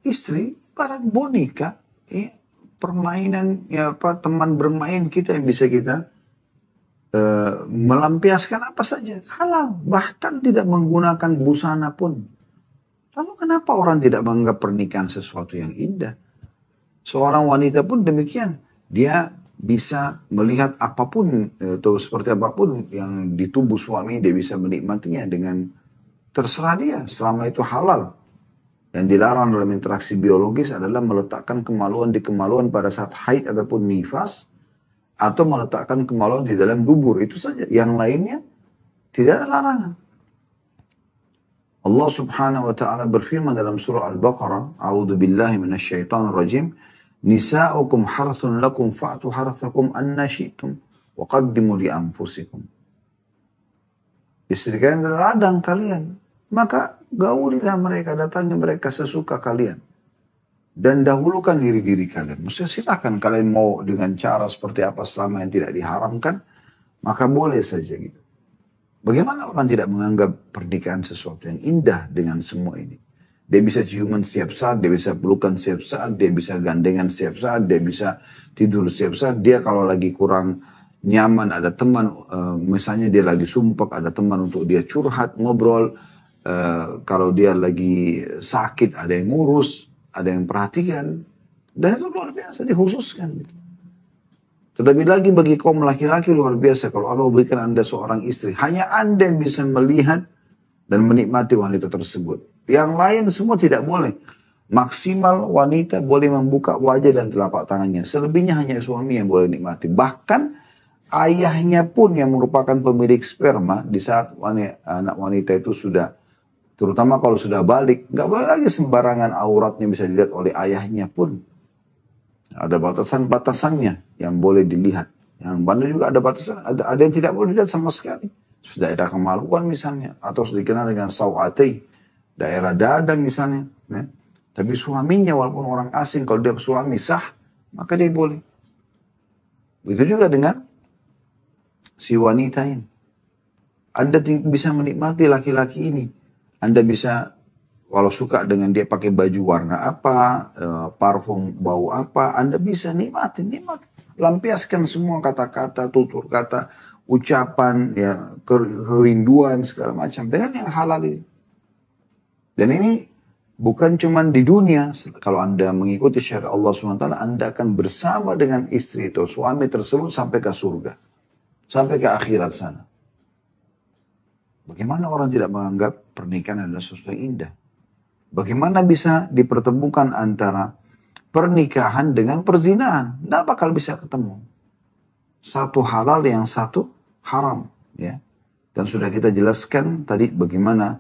S1: istri ibarat boneka ya, permainan ya apa, teman bermain kita yang bisa kita melampiaskan apa saja halal, bahkan tidak menggunakan busana pun. Lalu kenapa orang tidak menganggap pernikahan sesuatu yang indah? Seorang wanita pun demikian, dia bisa melihat apapun atau seperti apapun yang di tubuh suami, dia bisa menikmatinya dengan terserah dia selama itu halal. Yang dilarang dalam interaksi biologis adalah meletakkan kemaluan di kemaluan pada saat haid ataupun nifas, atau meletakkan kemaluan di dalam dubur. Itu saja. Yang lainnya tidak ada larangan. Allah subhanahu wa ta'ala berfirman dalam surah Al-Baqarah, A'udzu billahi minasyaitonir rajim, Nisa'ukum harthun lakum fa'tu harthakum anna syi'tum wa qaddimu li anfusikum. Istri kalian adalah ladang kalian, maka gaulilah mereka, datangi mereka sesuka kalian. dan dahulukan diri-diri kalian. Maksudnya silakan kalian mau dengan cara seperti apa selama yang tidak diharamkan, maka boleh saja gitu. Bagaimana orang tidak menganggap pernikahan sesuatu yang indah dengan semua ini? Dia bisa ciuman setiap saat, dia bisa pelukan setiap saat, dia bisa gandengan setiap saat, dia bisa tidur setiap saat. Dia kalau lagi kurang nyaman ada teman, misalnya dia lagi sumpek, ada teman untuk dia curhat, ngobrol. Kalau dia lagi sakit, ada yang ngurus, ada yang perhatikan. Dan itu luar biasa, dikhususkan gitu. Tetapi lagi bagi kaum laki-laki luar biasa, kalau Allah berikan Anda seorang istri, hanya Anda yang bisa melihat dan menikmati wanita tersebut. Yang lain semua tidak boleh. Maksimal wanita boleh membuka wajah dan telapak tangannya. Selebihnya hanya suami yang boleh nikmati. Bahkan ayahnya pun yang merupakan pemilik sperma di saat anak wanita itu sudah, terutama kalau sudah balik, nggak boleh lagi sembarangan auratnya bisa dilihat oleh ayahnya pun. Ada batasan-batasannya yang boleh dilihat. Yang mana juga ada batasan, ada yang tidak boleh dilihat sama sekali. Sudah ada kemaluan misalnya, atau sudah dikenal dengan sawati, daerah dada misalnya. Ya. Tapi suaminya walaupun orang asing, kalau dia suami sah, maka dia boleh. Begitu juga dengan si wanita ini. Anda bisa menikmati laki-laki ini. Anda bisa, kalau suka dengan dia pakai baju warna apa, parfum bau apa, Anda bisa nikmati. Lampiaskan semua kata-kata, tutur kata, ucapan, ya, kerinduan, segala macam. Dengan yang halal ini. Dan ini bukan cuma di dunia. Kalau Anda mengikuti syariat Allah SWT, Anda akan bersama dengan istri itu, suami tersebut sampai ke surga. Sampai ke akhirat sana. Bagaimana orang tidak menganggap pernikahan adalah sesuatu yang indah? Bagaimana bisa dipertemukan antara pernikahan dengan perzinahan? Tidak bakal bisa ketemu. Satu halal yang satu haram. Ya. Dan sudah kita jelaskan tadi bagaimana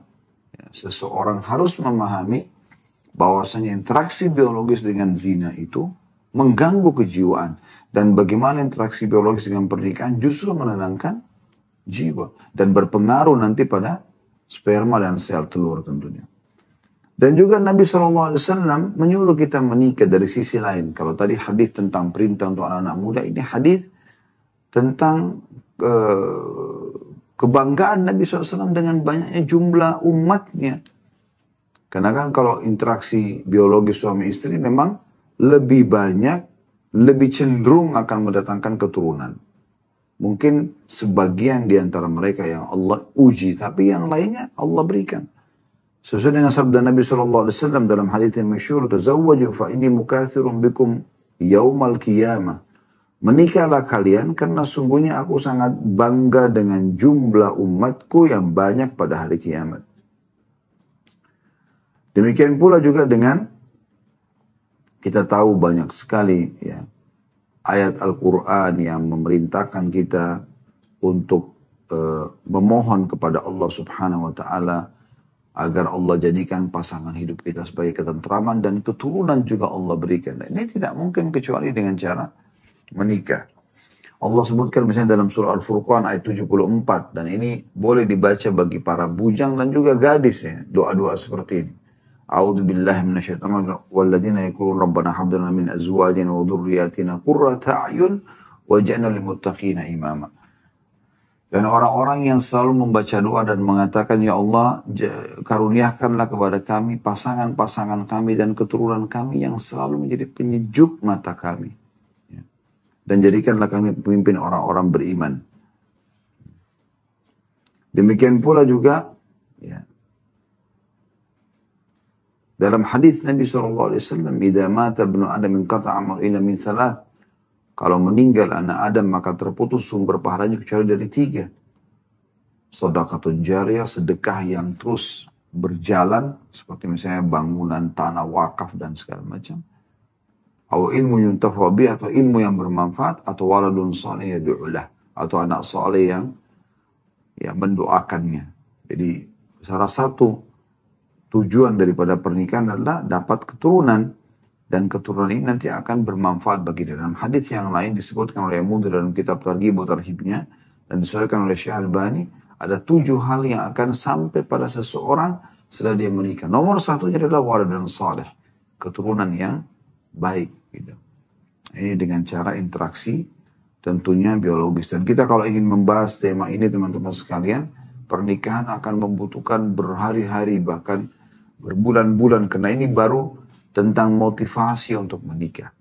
S1: seseorang harus memahami bahwasanya interaksi biologis dengan zina itu mengganggu kejiwaan. Dan bagaimana interaksi biologis dengan pernikahan justru menenangkan jiwa. Dan berpengaruh nanti pada sperma dan sel telur tentunya. Dan juga Nabi SAW menyuruh kita menikah dari sisi lain. Kalau tadi hadis tentang perintah untuk anak-anak muda, ini hadis tentang kebanggaan Nabi SAW dengan banyaknya jumlah umatnya. Karena kan kalau interaksi biologis suami istri memang lebih banyak, lebih cenderung akan mendatangkan keturunan. Mungkin sebagian di antara mereka yang Allah uji, tapi yang lainnya Allah berikan. Sesuai dengan sabda Nabi SAW dalam hadits yang masyhur, "Tazawwaju fa inni mukatsirun bikum yaumal qiyamah." Menikahlah kalian karena sungguhnya aku sangat bangga dengan jumlah umatku yang banyak pada hari kiamat. Demikian pula juga dengan kita tahu banyak sekali ya ayat Al-Quran yang memerintahkan kita untuk memohon kepada Allah Subhanahu Wa Taala agar Allah jadikan pasangan hidup kita sebagai ketentraman dan keturunan juga Allah berikan. Dan ini tidak mungkin kecuali dengan cara menikah. Allah sebutkan misalnya dalam surah Al-Furqan ayat 74 dan ini boleh dibaca bagi para bujang dan juga gadis ya, doa-doa seperti ini. A'udzu billahi minasyaitonir rajim. Walladzina yaquluna rabbana hab lana min azwajina wa dhurriyyatina qurrata a'yun waj'alna lil muttaqina imama. Dan orang-orang yang selalu membaca doa dan mengatakan, ya Allah, karuniakanlah kepada kami pasangan-pasangan kami dan keturunan kami yang selalu menjadi penyejuk mata kami. Ya. Dan jadikanlah kami pemimpin orang-orang beriman. Demikian pula juga, ya, dalam hadis Nabi SAW, "Idza mata ibnu Adam inqata'a amaluhu illa min thalath." Kalau meninggal anak Adam maka terputus sumber pahalanya kecuali dari 3. Sedekahun jariyah, sedekah yang terus berjalan seperti misalnya bangunan, tanah wakaf dan segala macam. Atau ilmu yuntafa'u bih, atau ilmu yang bermanfaat, atau waladun salih yad'ulah, atau anak saleh yang mendoakannya. Jadi salah satu tujuan daripada pernikahan adalah dapat keturunan. Dan keturunan ini nanti akan bermanfaat bagi dia. Dalam hadis yang lain disebutkan oleh Mundhir dalam kitab Targhib wa Tarhibnya dan disebutkan oleh Syekh Albani, ada 7 hal yang akan sampai pada seseorang setelah dia menikah. Nomor 1 adalah walad dan saleh, keturunan yang baik. Gitu. Ini dengan cara interaksi tentunya biologis. Dan kita kalau ingin membahas tema ini teman-teman sekalian, pernikahan akan membutuhkan berhari-hari bahkan berbulan-bulan karena ini baru tentang motivasi untuk menikah.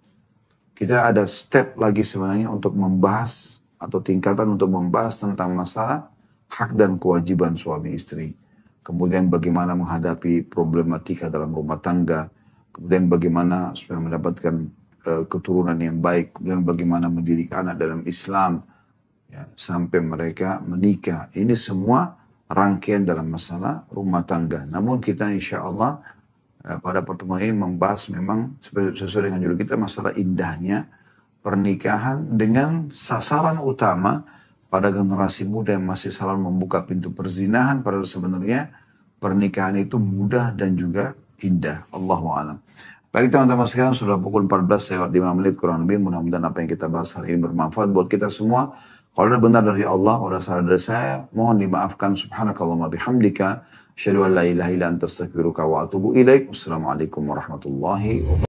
S1: Kita ada step lagi sebenarnya untuk membahas atau tingkatan untuk membahas tentang masalah hak dan kewajiban suami istri. Kemudian bagaimana menghadapi problematika dalam rumah tangga. Kemudian bagaimana supaya mendapatkan keturunan yang baik. Kemudian bagaimana mendidik anak dalam Islam. Ya, sampai mereka menikah. Ini semua rangkaian dalam masalah rumah tangga. Namun kita insya Allah pada pertemuan ini membahas memang sesuai dengan judul kita masalah indahnya pernikahan dengan sasaran utama pada generasi muda yang masih selalu membuka pintu perzinahan. Padahal sebenarnya pernikahan itu mudah dan juga indah. Allahu a'lam. Baik teman-teman sekarang sudah pukul 14:05 kurang lebih. Mudah-mudahan apa yang kita bahas hari ini bermanfaat buat kita semua. Kalau ada benar dari Allah, kalau ada salah dari saya, mohon dimaafkan. Subhanakallahumma bihamdika. Asyhadu an la ilaha illa anta astaghfiruka wa atubu ilaik. Wassalamualaikum warahmatullahi wabarakatuh.